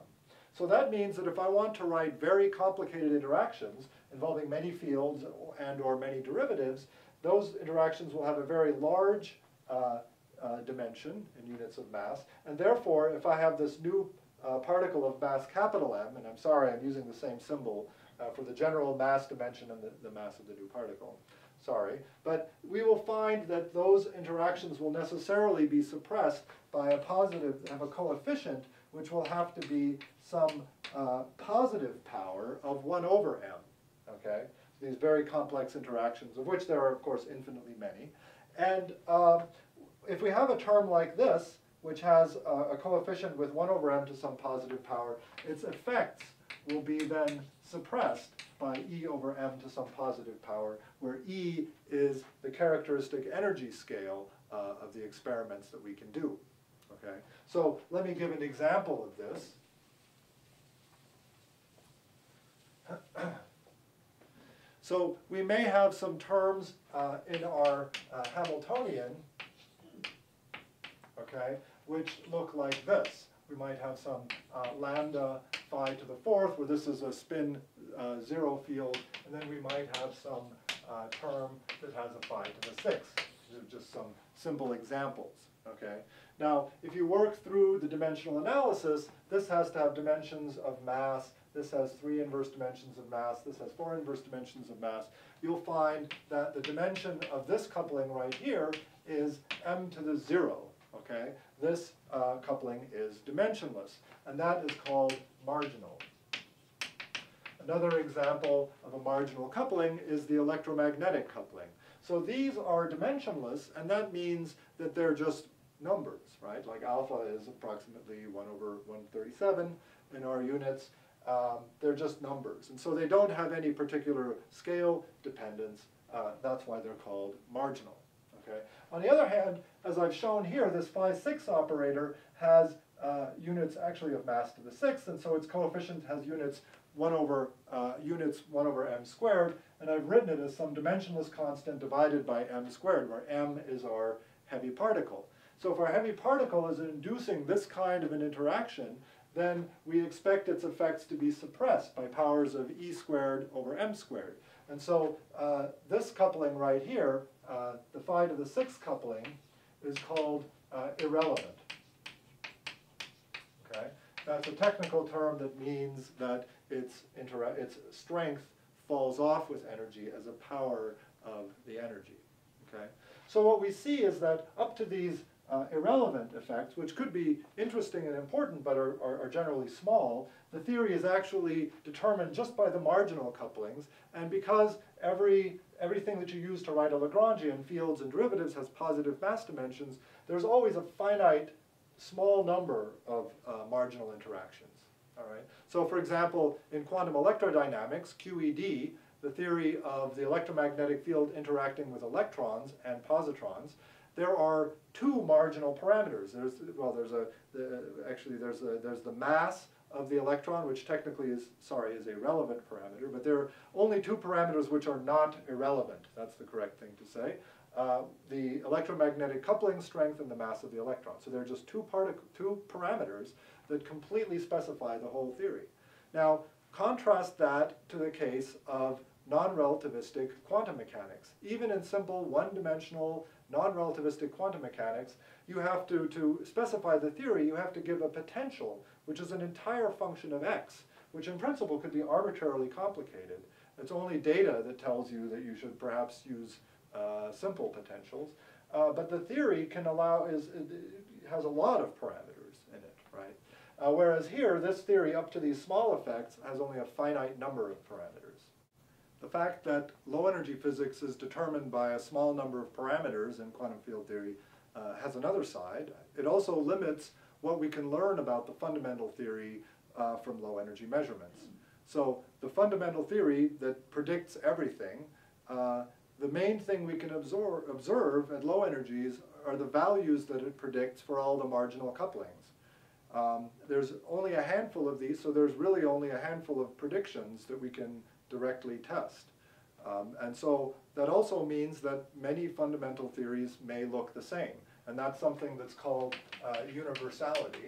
So that means that if I want to write very complicated interactions involving many fields and or many derivatives, those interactions will have a very large dimension in units of mass. And therefore, if I have this new particle of mass capital M, and I'm sorry, I'm using the same symbol for the general mass dimension and the mass of the new particle. Sorry. But we will find that those interactions will necessarily be suppressed by a coefficient which will have to be some positive power of 1/m. Okay? These very complex interactions, of which there are, of course, infinitely many. And if we have a term like this, which has a coefficient with 1/m to some positive power, its effects will be then suppressed by E/m to some positive power, where E is the characteristic energy scale of the experiments that we can do. Okay? So let me give an example of this. So we may have some terms in our Hamiltonian, okay, which look like this. We might have some lambda phi to the fourth, where this is a spin 0 field, and then we might have some term that has a phi to the sixth. These are just some simple examples, okay? Now, if you work through the dimensional analysis, this has to have dimensions of mass. This has 3 inverse dimensions of mass. This has 4 inverse dimensions of mass. You'll find that the dimension of this coupling right here is m to the 0, okay? This coupling is dimensionless, and that is called marginal. Another example of a marginal coupling is the electromagnetic coupling. So these are dimensionless, and that means that they're just numbers, right? Like alpha is approximately 1 over 137 in our units. They're just numbers. And so they don't have any particular scale dependence. That's why they're called marginal. Okay? On the other hand, as I've shown here, this phi 6 operator has units actually of mass to the sixth, and so its coefficient has units 1 over m squared, and I've written it as some dimensionless constant divided by m squared, where m is our heavy particle. So if our heavy particle is inducing this kind of an interaction, then we expect its effects to be suppressed by powers of e squared over m squared. And so this coupling right here, the phi to the sixth coupling, is called irrelevant. Okay? That's a technical term that means that its strength falls off with energy as a power of the energy. Okay? So what we see is that up to these irrelevant effects, which could be interesting and important but are generally small, the theory is actually determined just by the marginal couplings, and because everything that you use to write a Lagrangian, fields and derivatives, has positive mass dimensions, there's always a finite small number of marginal interactions. All right? So for example, in quantum electrodynamics, QED, the theory of the electromagnetic field interacting with electrons and positrons, there are 2 marginal parameters. There's the mass of the electron, which technically is a relevant parameter, but there are only 2 parameters which are not irrelevant. That's the correct thing to say. The electromagnetic coupling strength and the mass of the electron. So there are just 2 parameters that completely specify the whole theory. Now, contrast that to the case of non-relativistic quantum mechanics. Even in simple one-dimensional non-relativistic quantum mechanics, you have to specify the theory, you have to give a potential, which is an entire function of x, which in principle could be arbitrarily complicated. It's only data that tells you that you should perhaps use simple potentials. But the theory has a lot of parameters in it, right? Whereas here, this theory up to these small effects has only a finite number of parameters. The fact that low energy physics is determined by a small number of parameters in quantum field theory has another side. It also limits what we can learn about the fundamental theory from low energy measurements. So the fundamental theory that predicts everything, the main thing we can observe at low energies are the values that it predicts for all the marginal couplings. There's only a handful of these, so there's really only a handful of predictions that we can directly test. And so that also means that many fundamental theories may look the same. And that's something that's called universality.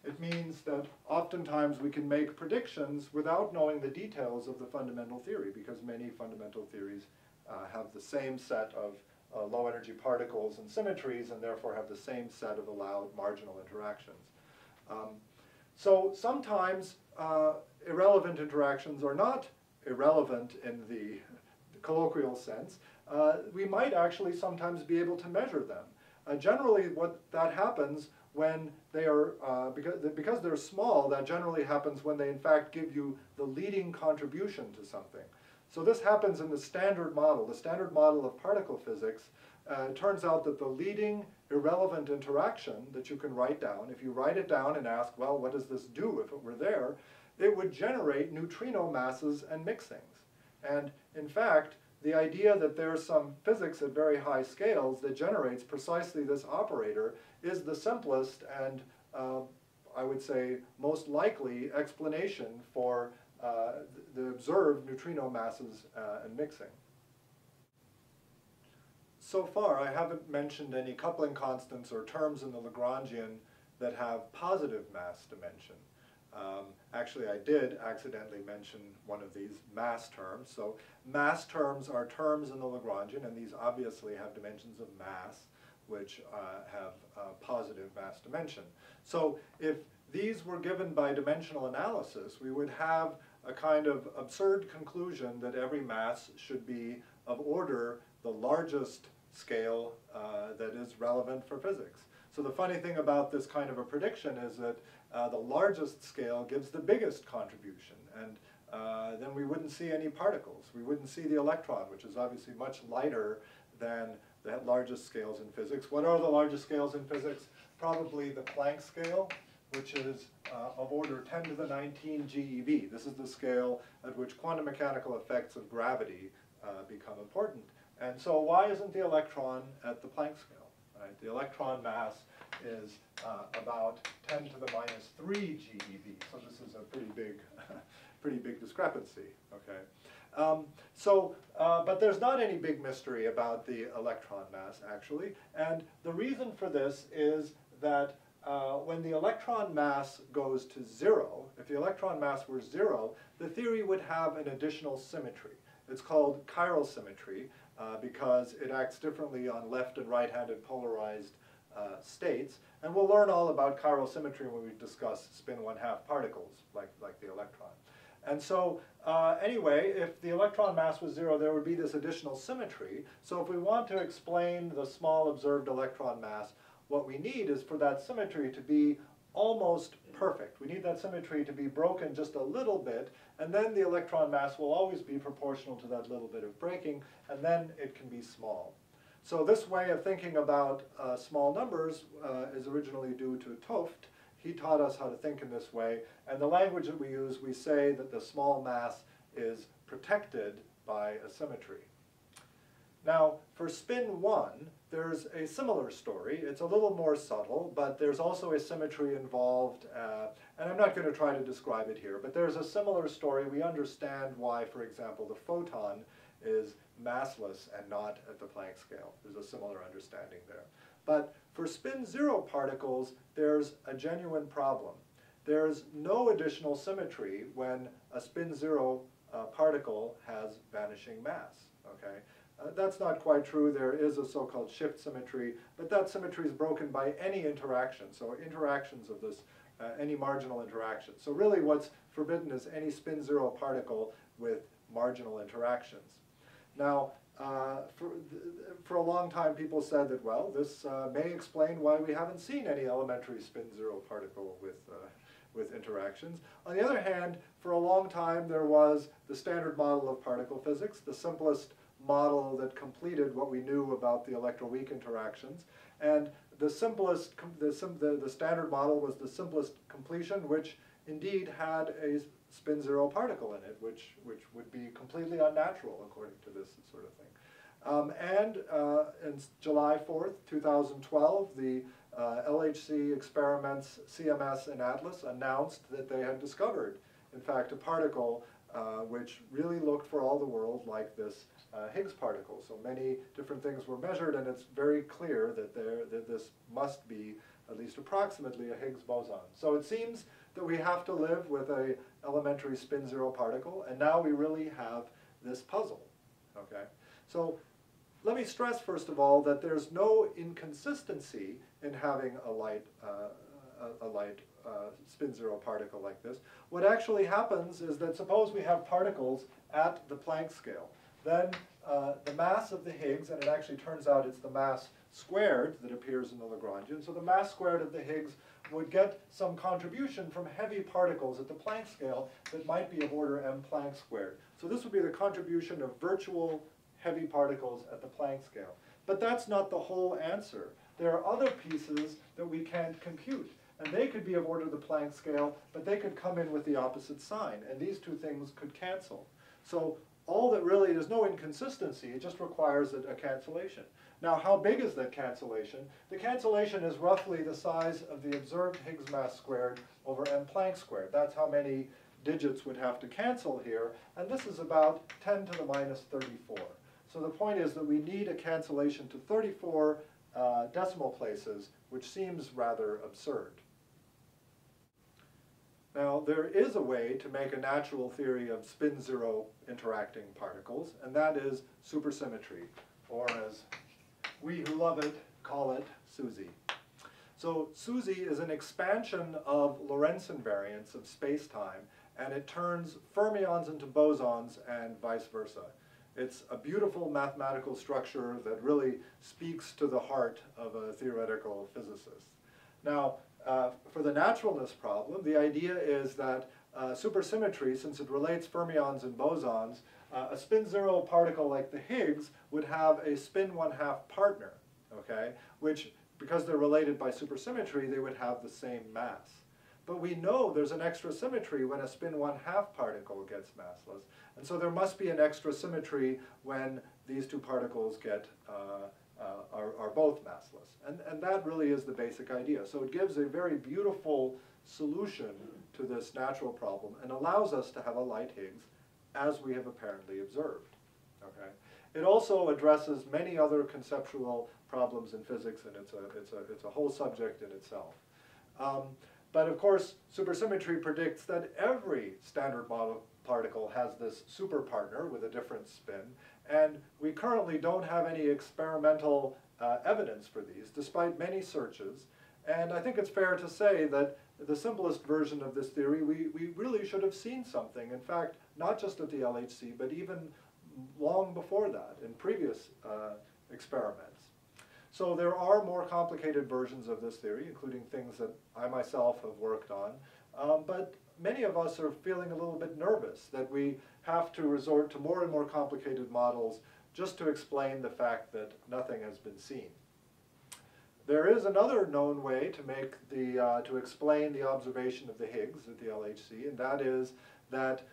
It means that oftentimes we can make predictions without knowing the details of the fundamental theory, because many fundamental theories have the same set of low energy particles and symmetries, and therefore have the same set of allowed marginal interactions. So sometimes irrelevant interactions are not irrelevant in the colloquial sense. We might actually sometimes be able to measure them. Generally, what that happens when they are, because they're small, that generally happens when they in fact give you the leading contribution to something. So this happens in the standard model of particle physics. It turns out that the leading irrelevant interaction that you can write down, if you write it down and ask, well, what does this do if it were there, it would generate neutrino masses and mixings. And in fact, the idea that there's some physics at very high scales that generates precisely this operator is the simplest and I would say, most likely explanation for the observed neutrino masses and mixing. So far, I haven't mentioned any coupling constants or terms in the Lagrangian that have positive mass dimension. Actually, I did accidentally mention one of these mass terms. So mass terms are terms in the Lagrangian, and these obviously have dimensions of mass, which have positive mass dimension. So if these were given by dimensional analysis, we would have a kind of absurd conclusion that every mass should be of order the largest scale that is relevant for physics. So the funny thing about this kind of a prediction is that the largest scale gives the biggest contribution, and then we wouldn't see any particles. We wouldn't see the electron, which is obviously much lighter than the largest scales in physics. What are the largest scales in physics? Probably the Planck scale, which is of order 10 to the 19 GeV. This is the scale at which quantum mechanical effects of gravity become important. And so why isn't the electron at the Planck scale? Right? The electron mass is about 10 to the minus 3 GeV. So this is a pretty big discrepancy. Okay. But there's not any big mystery about the electron mass, actually. And the reason for this is that when the electron mass goes to 0, if the electron mass were 0, the theory would have an additional symmetry. It's called chiral symmetry because it acts differently on left and right-handed polarized states. And we'll learn all about chiral symmetry when we discuss spin 1/2 particles, like the electron. And so anyway, if the electron mass was 0, there would be this additional symmetry. So if we want to explain the small observed electron mass, what we need is for that symmetry to be almost perfect. We need that symmetry to be broken just a little bit, and then the electron mass will always be proportional to that little bit of breaking, and then it can be small. So this way of thinking about small numbers is originally due to 't Hooft. He taught us how to think in this way, and the language that we use, we say that the small mass is protected by a symmetry. Now, for spin 1, there's a similar story. It's a little more subtle, but there's also a symmetry involved, and I'm not going to try to describe it here, but there's a similar story. We understand why, for example, the photon is massless and not at the Planck scale. There's a similar understanding there. But for spin 0 particles, there's a genuine problem. There's no additional symmetry when a spin 0 particle has vanishing mass. Okay? That's not quite true. There is a so-called shift symmetry, but that symmetry is broken by any interaction. So interactions of this, any marginal interaction. So really what's forbidden is any spin 0 particle with marginal interactions. Now, for a long time people said that, well, this may explain why we haven't seen any elementary spin 0 particle with interactions. On the other hand, for a long time there was the standard model of particle physics, the simplest model that completed what we knew about the electroweak interactions. And the simplest, the standard model was the simplest completion, which indeed had a spin 0 particle in it, which would be completely unnatural according to this sort of thing. In July 4th, 2012, the LHC experiments CMS and ATLAS announced that they had discovered, in fact, a particle which really looked for all the world like this Higgs particle. So many different things were measured, and it's very clear that this must be at least approximately a Higgs boson. So it seems that we have to live with an elementary spin 0 particle, and now we really have this puzzle. Okay? So let me stress, first of all, that there's no inconsistency in having a light spin 0 particle like this. What actually happens is that suppose we have particles at the Planck scale. Then the mass of the Higgs, and it actually turns out it's the mass squared that appears in the Lagrangian, so the mass squared of the Higgs would get some contribution from heavy particles at the Planck scale that might be of order m Planck squared. So this would be the contribution of virtual heavy particles at the Planck scale. But that's not the whole answer. There are other pieces that we can't compute. And they could be of order the Planck scale, but they could come in with the opposite sign. And these two things could cancel. So all that really, there's no inconsistency, it just requires a cancellation. Now, how big is that cancellation? The cancellation is roughly the size of the observed Higgs mass squared over m Planck squared. That's how many digits would have to cancel here, and this is about 10 to the minus 34. So the point is that we need a cancellation to 34 decimal places, which seems rather absurd. Now, there is a way to make a natural theory of spin-zero interacting particles, and that is supersymmetry, or as we who love it call it, SUSY. So SUSY is an expansion of Lorentz invariance of space-time, and it turns fermions into bosons and vice versa. It's a beautiful mathematical structure that really speaks to the heart of a theoretical physicist. Now, for the naturalness problem, the idea is that supersymmetry, since it relates fermions and bosons, a spin-zero particle like the Higgs would have a spin 1/2 partner, okay? Which, because they're related by supersymmetry, they would have the same mass. But we know there's an extra symmetry when a spin 1/2 particle gets massless. And so there must be an extra symmetry when these two particles get are both massless. And that really is the basic idea. So it gives a very beautiful solution to this natural problem and allows us to have a light Higgs as we have apparently observed. Okay? It also addresses many other conceptual problems in physics, and it's a whole subject in itself. But of course, supersymmetry predicts that every standard model particle has this superpartner with a different spin, and we currently don't have any experimental evidence for these, despite many searches. And I think it's fair to say that the simplest version of this theory, we really should have seen something. In fact, not just at the LHC, but even long before that, in previous experiments. So there are more complicated versions of this theory, including things that I myself have worked on. But many of us are feeling a little bit nervous that we have to resort to more and more complicated models just to explain the fact that nothing has been seen. There is another known way to make to explain the observation of the Higgs at the LHC, and that is that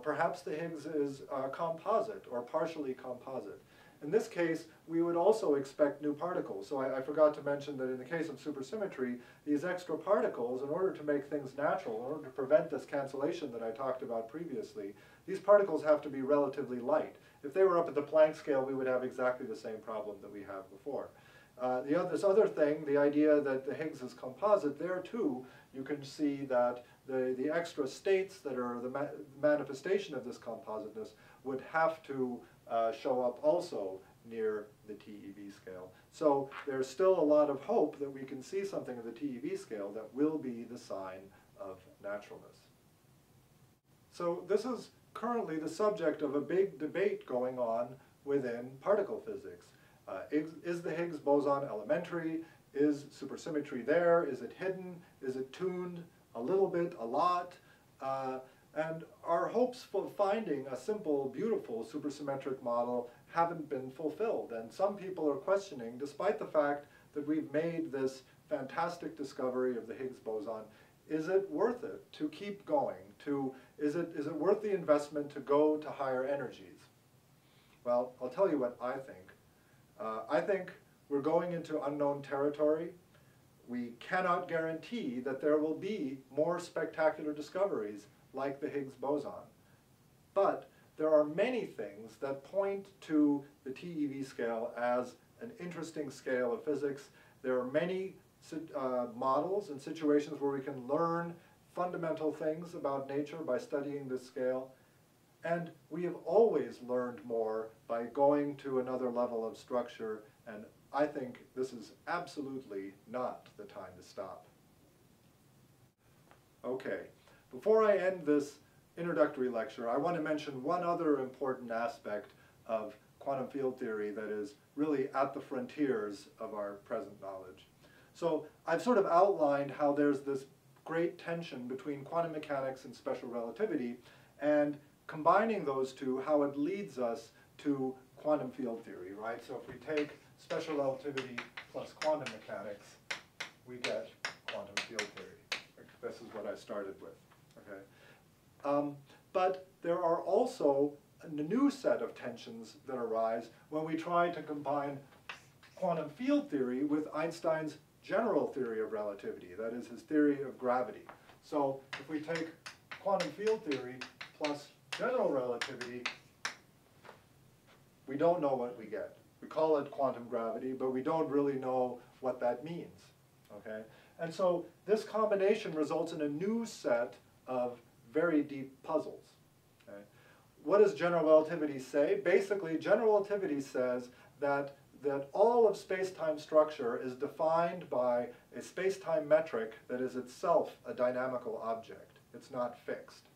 perhaps the Higgs is composite or partially composite. In this case, we would also expect new particles. So I forgot to mention that in the case of supersymmetry, these extra particles, in order to make things natural, in order to prevent this cancellation that I talked about previously, these particles have to be relatively light. If they were up at the Planck scale, we would have exactly the same problem that we have before. This other thing, the idea that the Higgs is composite, there too, you can see that the extra states that are the manifestation of this compositeness would have to show up also near the TeV scale. So there's still a lot of hope that we can see something at the TeV scale that will be the sign of naturalness. So this is currently the subject of a big debate going on within particle physics. Is the Higgs boson elementary? Is supersymmetry there? Is it hidden? Is it tuned? A little bit, a lot? And our hopes for finding a simple, beautiful supersymmetric model haven't been fulfilled. And some people are questioning, despite the fact that we've made this fantastic discovery of the Higgs boson, is it worth it to keep going? Is it worth the investment to go to higher energies? Well, I'll tell you what I think. I think we're going into unknown territory. We cannot guarantee that there will be more spectacular discoveries like the Higgs boson. But there are many things that point to the TeV scale as an interesting scale of physics. There are many models and situations where we can learn fundamental things about nature by studying this scale. And we have always learned more by going to another level of structure, and I think this is absolutely not the time to stop. Okay, before I end this introductory lecture, I want to mention one other important aspect of quantum field theory that is really at the frontiers of our present knowledge. So I've sort of outlined how there's this great tension between quantum mechanics and special relativity, and combining those two, how it leads us to quantum field theory, right? So if we take special relativity plus quantum mechanics, we get quantum field theory. This is what I started with, okay? But there are also a new set of tensions that arise when we try to combine quantum field theory with Einstein's general theory of relativity, that is, his theory of gravity. So if we take quantum field theory plus general relativity, we don't know what we get. We call it quantum gravity, but we don't really know what that means, okay? And so this combination results in a new set of very deep puzzles, okay? What does general relativity say? Basically, general relativity says that all of space-time structure is defined by a space-time metric that is itself a dynamical object. It's not fixed.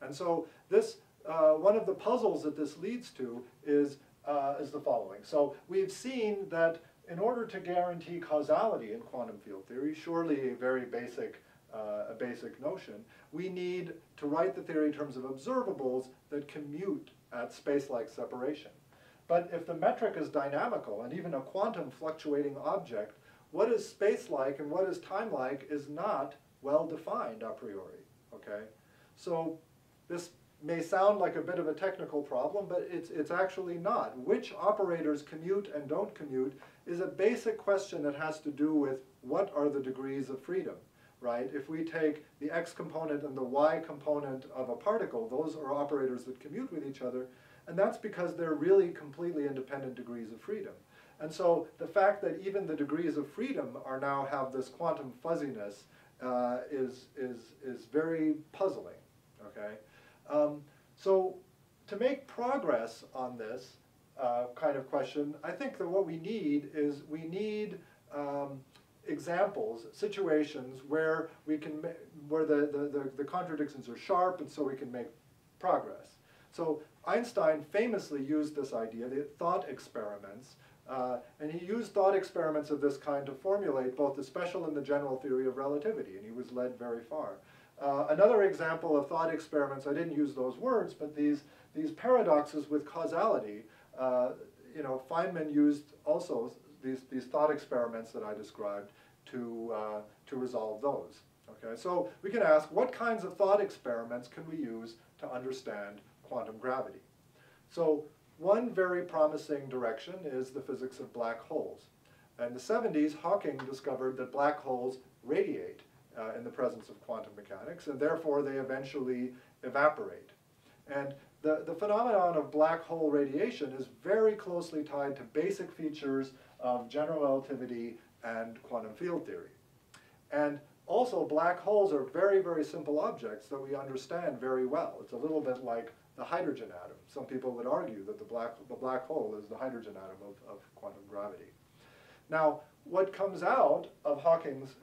And so this, one of the puzzles that this leads to is the following. So we've seen that in order to guarantee causality in quantum field theory, surely a very basic, notion, we need to write the theory in terms of observables that commute at space-like separation. But if the metric is dynamical, and even a quantum fluctuating object, what is space-like and what is time-like is not well defined a priori, okay? So this may sound like a bit of a technical problem, but it's actually not. Which operators commute and don't commute is a basic question that has to do with what are the degrees of freedom, right? If we take the x component and the y component of a particle, those are operators that commute with each other, and that's because they're really completely independent degrees of freedom. And so the fact that even the degrees of freedom are now have this quantum fuzziness is very puzzling, okay? So to make progress on this kind of question, I think that what we need is examples, situations where we can where the contradictions are sharp, and so we can make progress. So Einstein famously used this idea, the thought experiments, and he used thought experiments of this kind to formulate both the special and the general theory of relativity, and he was led very far. Another example of thought experiments, I didn't use those words, but these paradoxes with causality, you know, Feynman used also these thought experiments that I described to resolve those. Okay, so we can ask, what kinds of thought experiments can we use to understand quantum gravity? So one very promising direction is the physics of black holes. In the 70s, Hawking discovered that black holes radiate in the presence of quantum mechanics, and therefore they eventually evaporate. And the phenomenon of black hole radiation is very closely tied to basic features of general relativity and quantum field theory. And also, black holes are very, very simple objects that we understand very well. It's a little bit like the hydrogen atom. Some people would argue that the black hole is the hydrogen atom of quantum gravity. Now, what comes out of Hawking's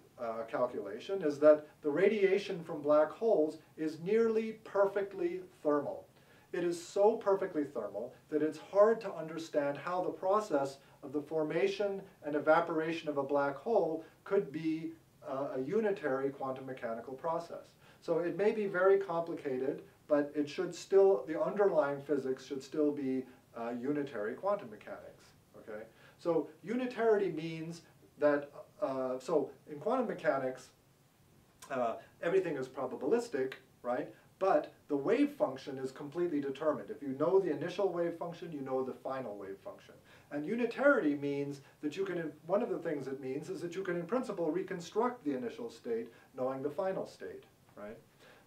calculation is that the radiation from black holes is nearly perfectly thermal. It is so perfectly thermal that it's hard to understand how the process of the formation and evaporation of a black hole could be a unitary quantum mechanical process. So it may be very complicated, but it should still, the underlying physics should still be unitary quantum mechanics, okay? So unitarity means that, so in quantum mechanics, everything is probabilistic, right? But the wave function is completely determined. If you know the initial wave function, you know the final wave function. And unitarity means that you can, one of the things it means is that you can in principle reconstruct the initial state knowing the final state, right?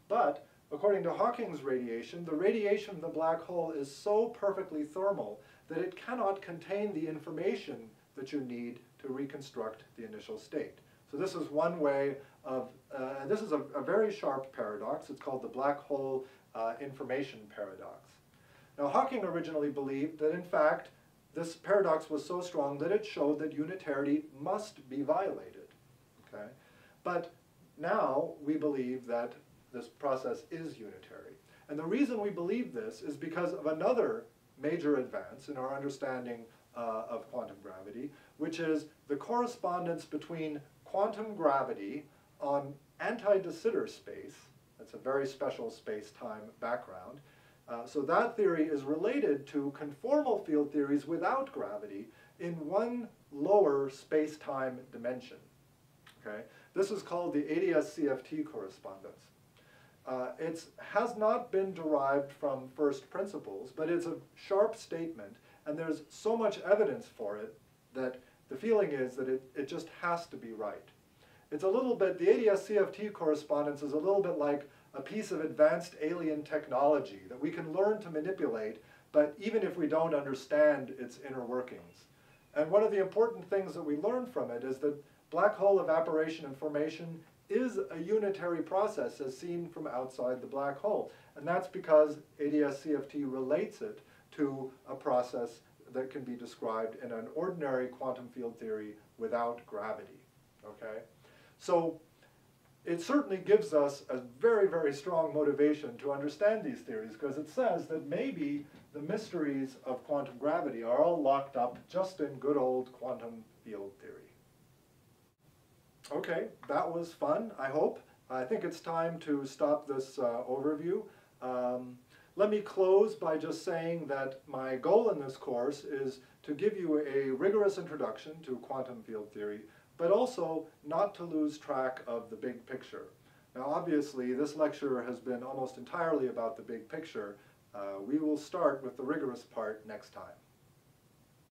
But according to Hawking's radiation, the radiation of the black hole is so perfectly thermal that it cannot contain the information that you need to reconstruct the initial state. So this is one way of, and this is a very sharp paradox. It's called the black hole information paradox. Now, Hawking originally believed that, in fact, this paradox was so strong that it showed that unitarity must be violated, okay? But now we believe that this process is unitary. And the reason we believe this is because of another major advance in our understanding of quantum gravity, which is the correspondence between quantum gravity on anti-de Sitter space. That's a very special space-time background. So that theory is related to conformal field theories without gravity in one lower space-time dimension. Okay? This is called the ADS-CFT correspondence. It has not been derived from first principles, but it's a sharp statement, and there's so much evidence for it that the feeling is that it just has to be right. It's a little bit, the ADS-CFT correspondence is a little bit like a piece of advanced alien technology that we can learn to manipulate, but even if we don't understand its inner workings. And one of the important things that we learn from it is that black hole evaporation and formation is a unitary process as seen from outside the black hole. And that's because ADS-CFT relates it to a process that can be described in an ordinary quantum field theory without gravity. Okay? So it certainly gives us a very, very strong motivation to understand these theories, because it says that maybe the mysteries of quantum gravity are all locked up just in good old quantum field theory. Okay, that was fun, I hope. I think it's time to stop this overview. Let me close by just saying that my goal in this course is to give you a rigorous introduction to quantum field theory, but also not to lose track of the big picture. Now obviously this lecture has been almost entirely about the big picture. We will start with the rigorous part next time.